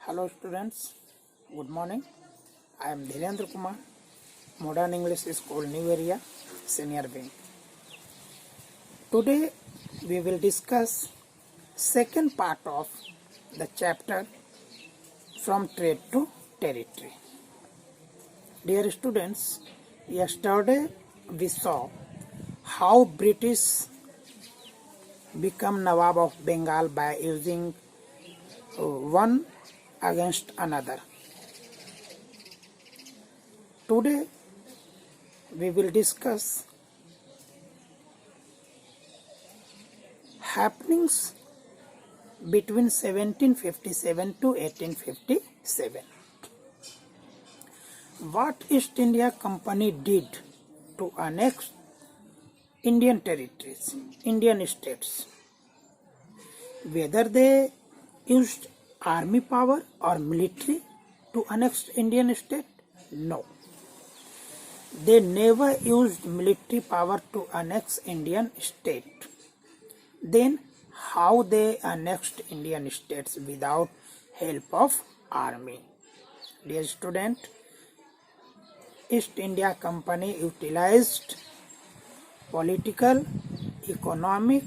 Hello students, good morning. I am Dhirendra Kumar, Modern English School New Area, Senior Wing. Today we will discuss second part of the chapter From Trade to Territory. Dear students, yesterday we saw how British become Nawab of Bengal by using one against another. Today we will discuss happenings between 1757 to 1857. What East India Company did to annex Indian territories, Indian states. Whether they used army power or military to annex Indian state? No. They never used military power to annex Indian state. Then how they annexed Indian states without help of army? Dear student, East India Company utilized political, economic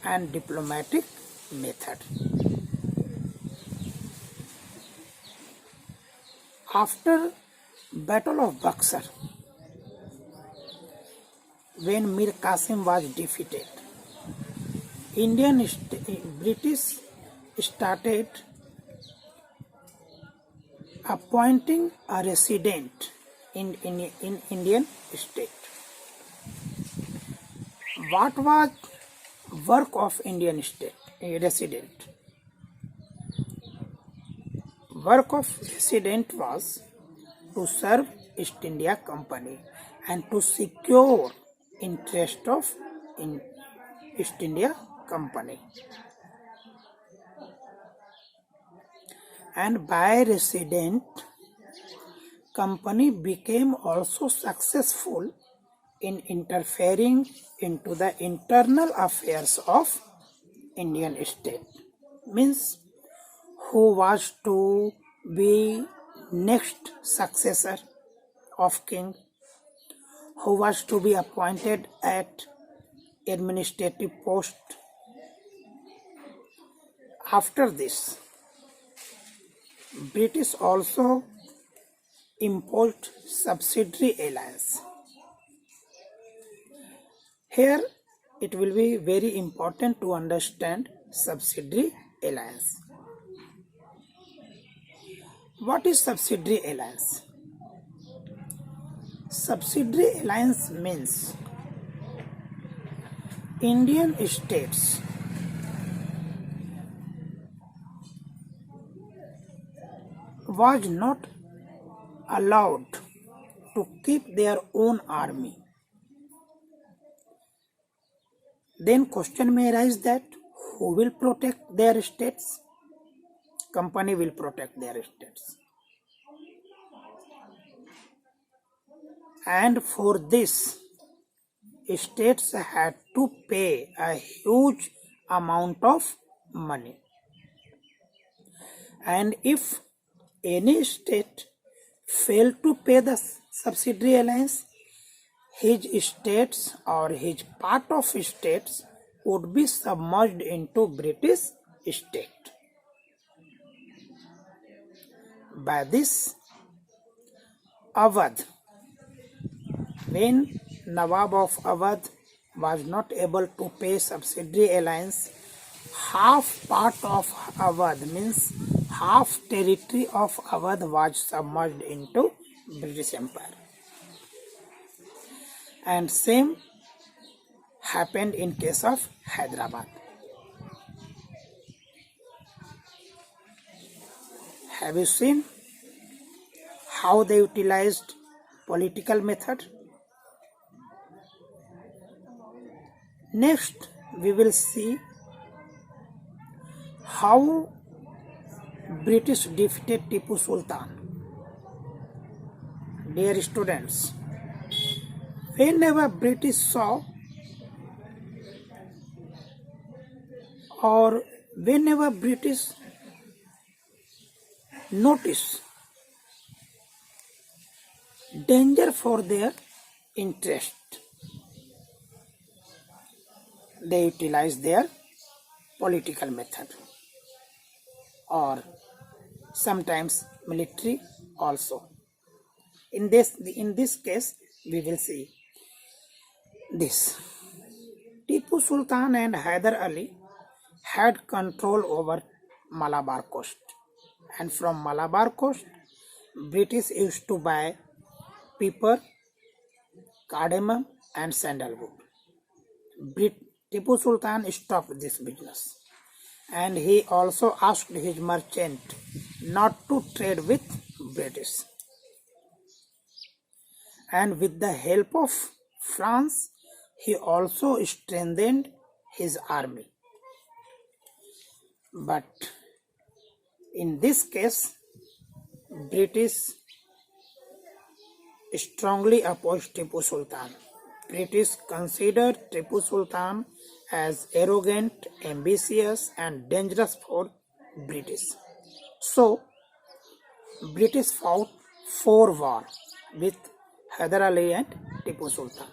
and diplomatic method. After Battle of Buxar, when Mir Qasim was defeated, British started appointing a resident in Indian state. What was work of Indian state resident? Work of resident was to serve East India Company and to secure interest of East India Company. And by resident, company became also successful in interfering into the internal affairs of Indian state. Means who was to be next successor of king, who was to be appointed at administrative post. After this, British also imposed subsidiary alliance. Here it will be very important to understand subsidiary alliance. What is subsidiary alliance? Subsidiary alliance means Indian states was not allowed to keep their own army. Then question may arise that who will protect their states? Company will protect their states. And for this, states had to pay a huge amount of money. And if any state failed to pay the subsidiary alliance, his states or his part of states would be submerged into British state. By this, Awadh, when Nawab of Awadh was not able to pay subsidiary alliance, half part of Awadh means half territory of Awadh was submerged into British Empire. And same happened in case of Hyderabad. Have you seen how they utilized political method? Next, we will see how British defeated Tipu Sultan. Dear students, whenever British saw or whenever British notice danger for their interest. They utilize their political method or sometimes military also. In this case, we will see this. Tipu Sultan and Hyder Ali had control over Malabar coast, and from Malabar coast, British used to buy pepper, cardamom, and sandalwood. Tipu Sultan stopped this business, and he also asked his merchant not to trade with British. And with the help of France, he also strengthened his army. But in this case, British strongly opposed Tipu Sultan. British considered Tipu Sultan as arrogant, ambitious, and dangerous for British. So, British fought 4 wars with Hyder Ali and Tipu Sultan.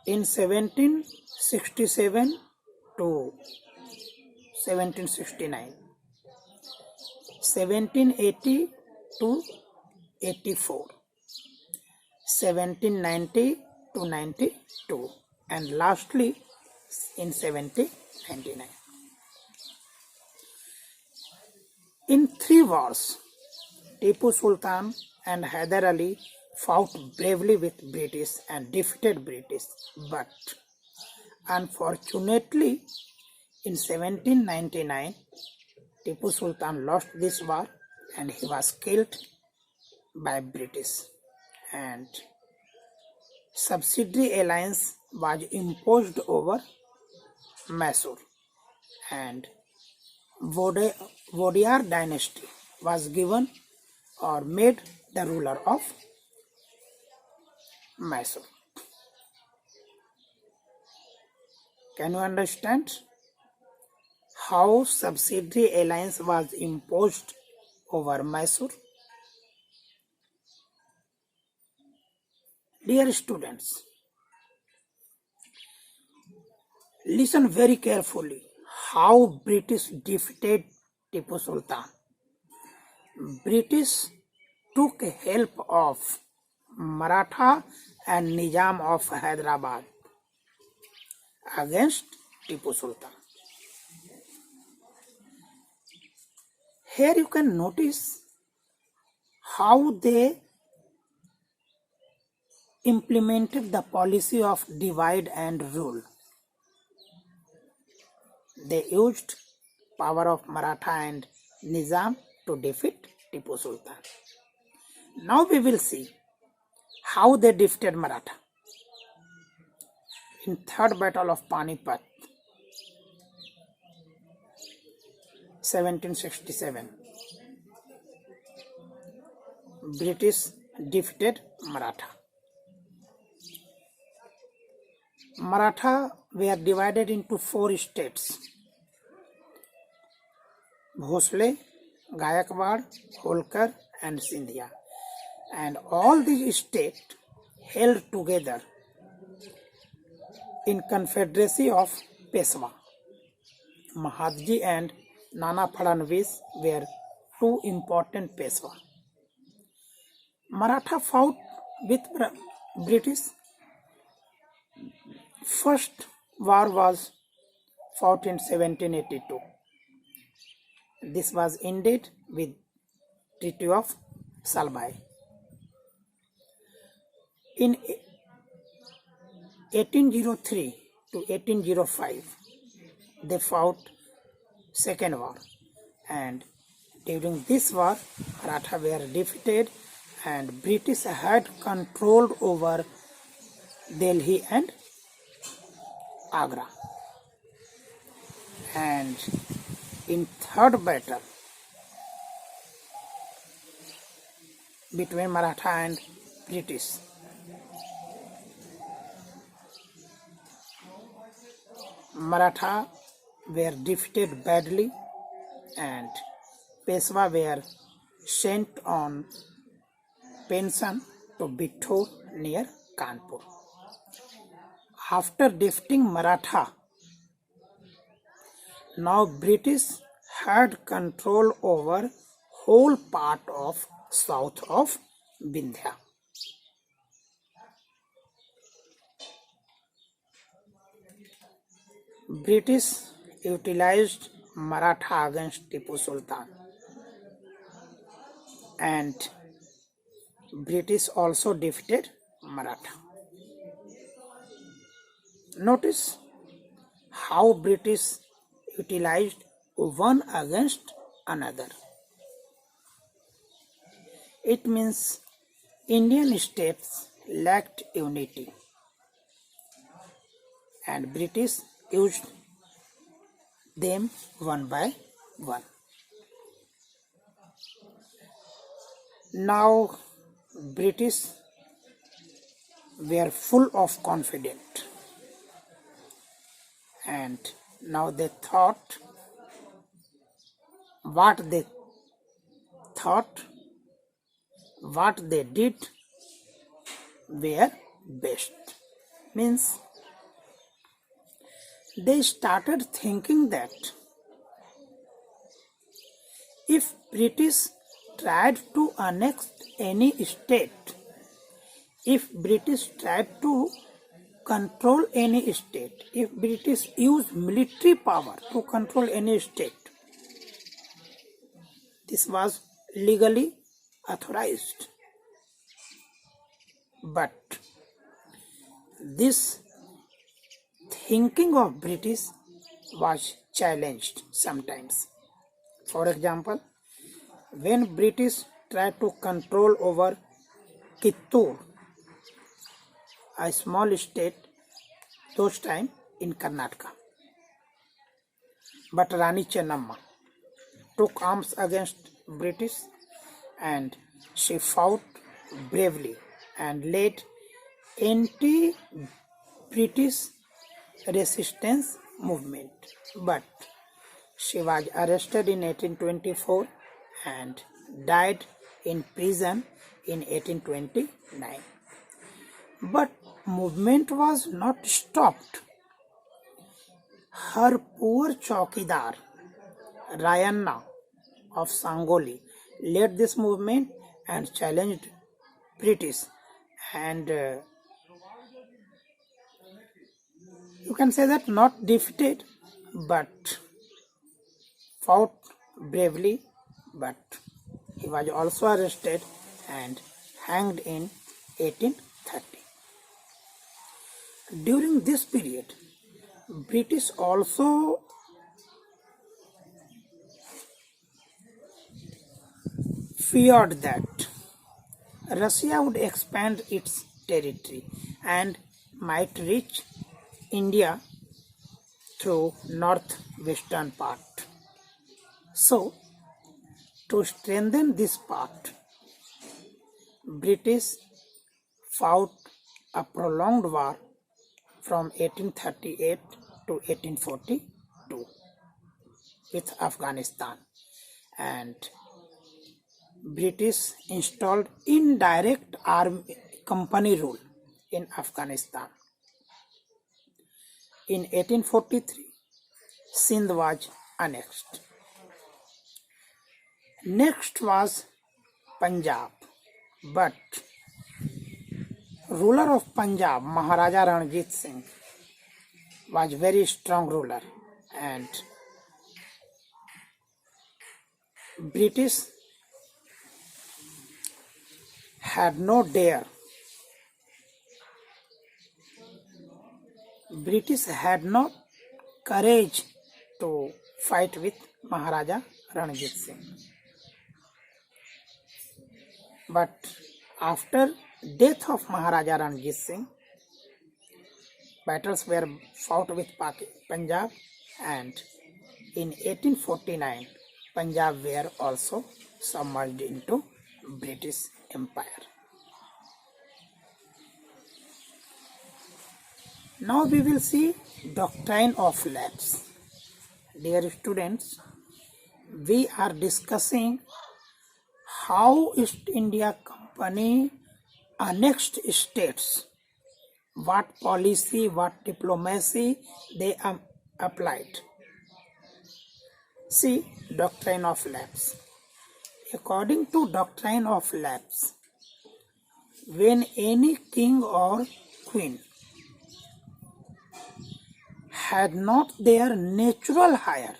In 1767 to 1769, 1780 to 84, 1790 to 92, and lastly in 1799. In 3 wars, Tipu Sultan and Hyder Ali fought bravely with British and defeated British, but unfortunately in 1799, Tipu Sultan lost this war and he was killed by British, and subsidiary alliance was imposed over Mysore, and Wadiyar dynasty was given or made the ruler of Mysore. Can you understand how subsidiary alliance was imposed over Mysore? Dear students, listen very carefully how British defeated Tipu Sultan. British took help of Maratha and Nizam of Hyderabad against Tipu Sultan. Here you can notice how they implemented the policy of divide and rule. They used power of Maratha and Nizam to defeat Tipu Sultan. Now we will see how they defeated Maratha. In third battle of Panipat, 1767, British defeated Maratha. Maratha were divided into 4 states: Bhosle, Gayakwad, Holkar, and Sindhia, and all these states held together in confederacy of Peshwa. Mahatji and Nana Fadnavis were 2 important Peshwa. Maratha fought with British. First war was fought in 1782. This was ended with Treaty of Salbai. In 1803 to 1805, they fought second war, and during this war, Maratha were defeated and British had control over Delhi and Agra. And in third battle between Maratha and British, Maratha were defeated badly and Peshwa were sent on pension to Bittur near Kanpur. After defeating Maratha, now British had control over whole part of south of Vindhya. British utilized Maratha against Tipu Sultan, and British also defeated Maratha. Notice how British utilized one against another. It means Indian states lacked unity, and British used them one by one. Now British were full of confidence, and now they thought what they did were best. Means they started thinking that if British tried to annex any state, if British tried to control any state, if British used military power to control any state, this was legally authorized. But this thinking of British was challenged sometimes. For example, when British tried to control over Kittur, a small state those time in Karnataka, but Rani Chennamma took arms against British, and she fought bravely and led anti-British resistance movement. But she was arrested in 1824 and died in prison in 1829. But movement was not stopped. Her poor Chaukidar, Rayanna of Sangoli, led this movement and challenged British, and you can say that not defeated but fought bravely, but he was also arrested and hanged in 1830. During this period, British also feared that Russia would expand its territory and might reach India through northwestern part. So, to strengthen this part, British fought a prolonged war from 1838 to 1842 with Afghanistan, and British installed indirect army company rule in Afghanistan. In 1843, Sindh was annexed. Next was Punjab, but ruler of Punjab, Maharaja Ranjit Singh, was very strong ruler, and British had no dare. British had no courage to fight with Maharaja Ranjit Singh. But after death of Maharaja Ranjit Singh, battles were fought with Punjab, and in 1849, Punjab were also submerged into British Empire. Now we will see doctrine of lapse. Dear students, we are discussing how East India Company annexed states, what policy, what diplomacy they applied. See, doctrine of lapse. According to doctrine of lapse, when any king or queen had not their natural heir,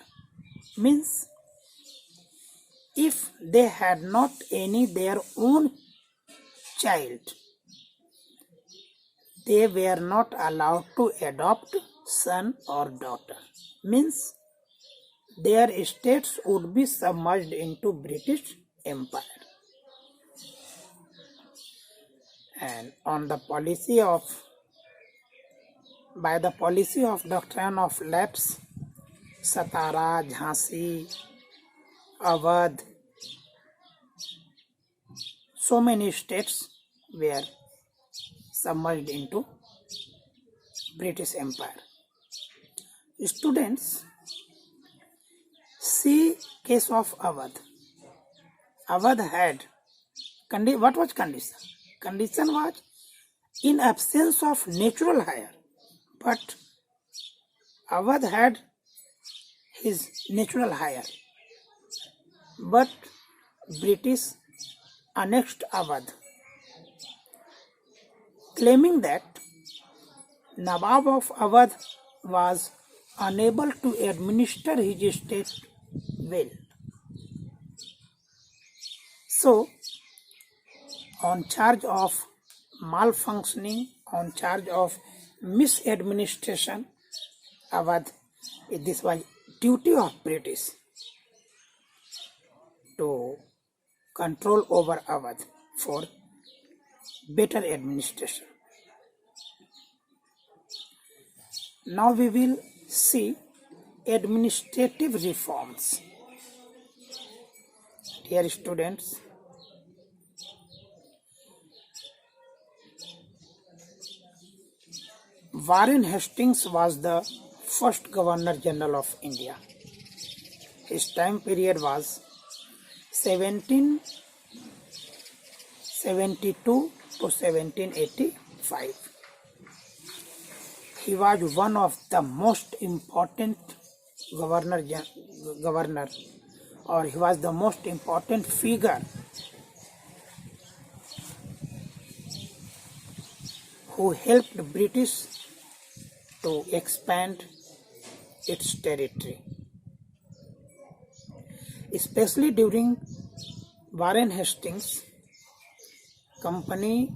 means if they had not any their own child, they were not allowed to adopt son or daughter, means their estates would be submerged into British Empire. And on the policy of by the policy of doctrine of lapse, Satara, Jhansi, Awadh, so many states were submerged into British Empire. Students, see case of Awadh. Awadh had, what was condition? Condition was in absence of natural heir, but Awadh had his natural heir, but British annexed Awadh, claiming that Nawab of Awadh was unable to administer his estate well. So, on charge of malfunctioning, on charge of misadministration, Awadh, this was duty of British to control over Awadh for better administration. Now we will see administrative reforms. Dear students, Warren Hastings was the first Governor General of India. His time period was 1772 to 1785. He was one of the most important governor, or he was the most important figure who helped British to expand its territory. Especially during Warren Hastings, company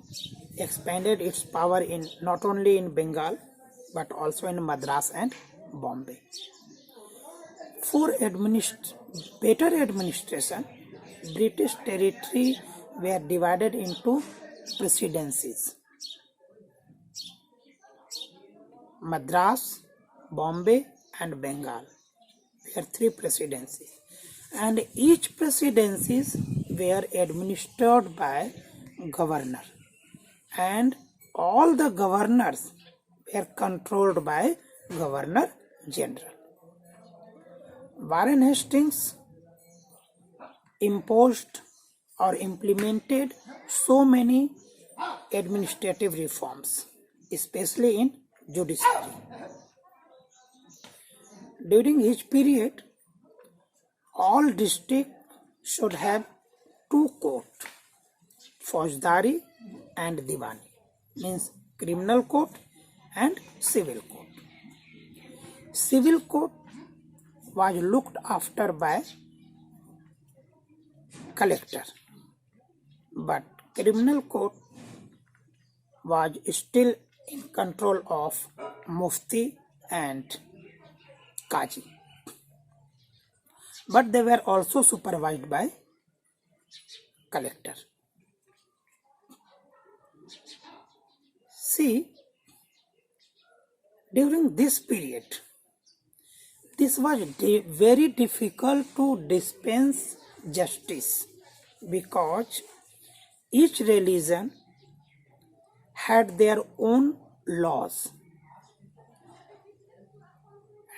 expanded its power in not only in Bengal but also in Madras and Bombay. For better administration, British territory were divided into presidencies. Madras, Bombay and Bengal were three presidencies, and each presidencies were administered by governor, and all the governors were controlled by Governor General. Warren Hastings imposed or implemented so many administrative reforms, especially in judiciary. During his period, all districts should have two courts, Faujdari and Diwani, means criminal court and civil court. Civil court was looked after by collector, but criminal court was still in control of Mufti and Qazi, but they were also supervised by collector. See, during this period, this was very difficult to dispense justice because each religion had their own laws,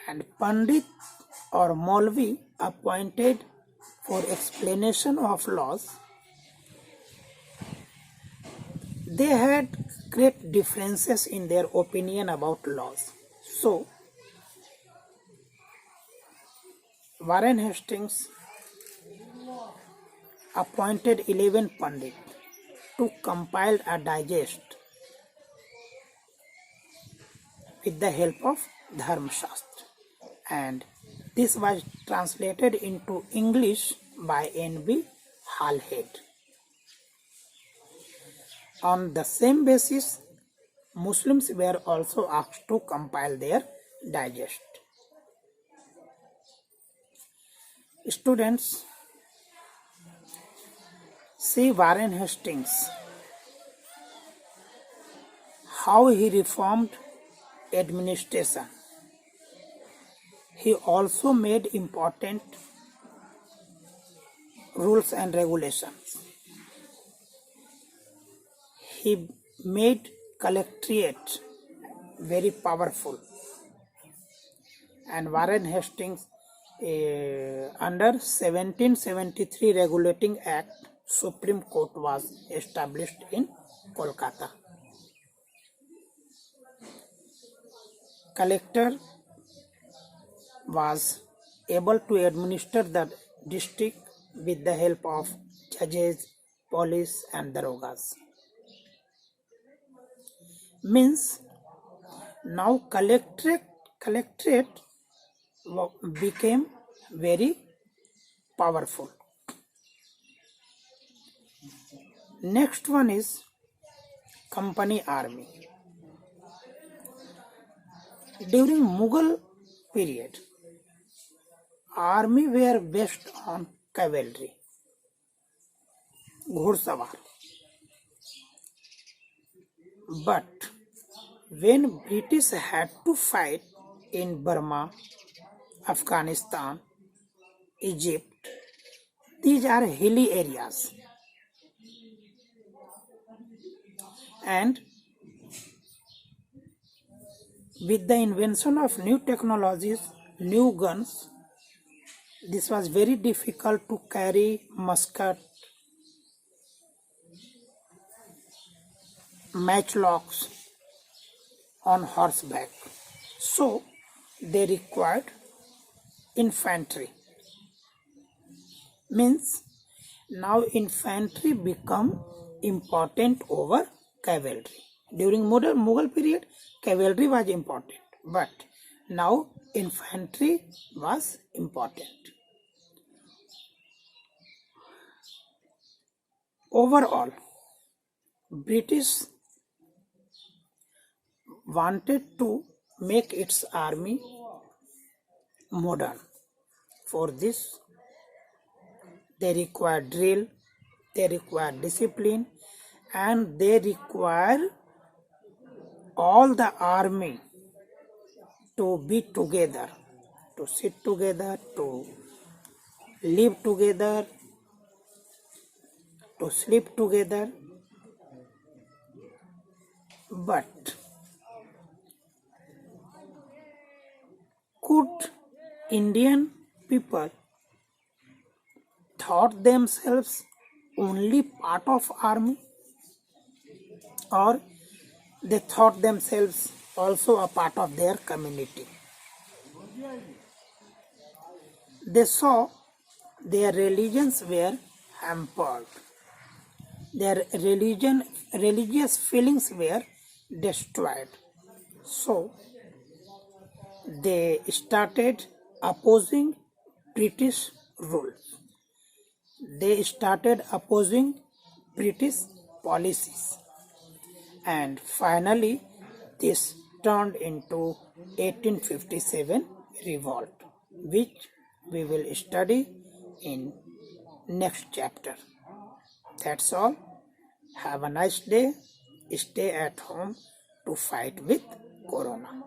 and Pandit or Maulvi appointed for explanation of laws, they had great differences in their opinion about laws. So, Warren Hastings appointed 11 Pandit to compile a digest with the help of Dharmashastra, and this was translated into English by N.B. Halhead. On the same basis, Muslims were also asked to compile their digest. Students, see Warren Hastings, how he reformed administration. He also made important rules and regulations. He made collectorate very powerful, and Warren Hastings under 1773 Regulating Act, Supreme Court was established in Kolkata. Collector was able to administer the district with the help of judges, police and darogas. Means now collectorate became very powerful. Next one is company army. During Mughal period, army were based on cavalry, ghursavar. But when British had to fight in Burma, Afghanistan, Egypt, these are hilly areas, and with the invention of new technologies, new guns, this was very difficult to carry musket, matchlocks on horseback. So they required infantry. Means now infantry become important over cavalry. During Mughal period, cavalry was important, but now infantry was important. Overall, British wanted to make its army modern. For this, they require drill, they require discipline, and they require all the army to be together, to sit together, to live together, to sleep together. But could Indian people thought themselves only part of army, or they thought themselves also a part of their community? They saw their religions were hampered, their religious feelings were destroyed. So they started opposing British rule. They started opposing British policies, and finally this turned into 1857 revolt, which we will study in next chapter. That's all. Have a nice day. Stay at home to fight with Corona.